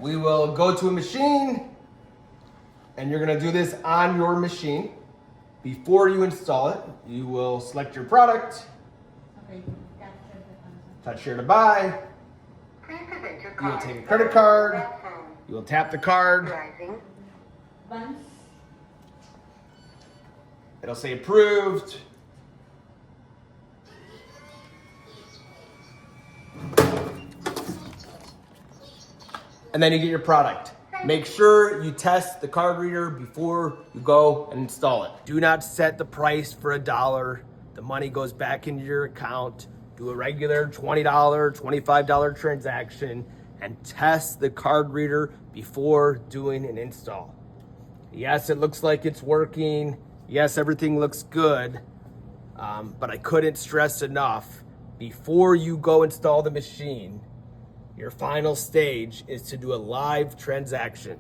We will go to a machine, and you're gonna do this on your machine. Before you install it, you will select your product, touch here to buy. You will take a credit card, you will tap the card, it'll say approved. And then you get your product. Make sure you test the card reader before you go and install it. Do not set the price for $1. The money goes back into your account. Do a regular $20, $25 transaction and test the card reader before doing an install. Yes, it looks like it's working. Yes, everything looks good, but I couldn't stress enough, before you go install the machine, your final stage is to do a live transaction.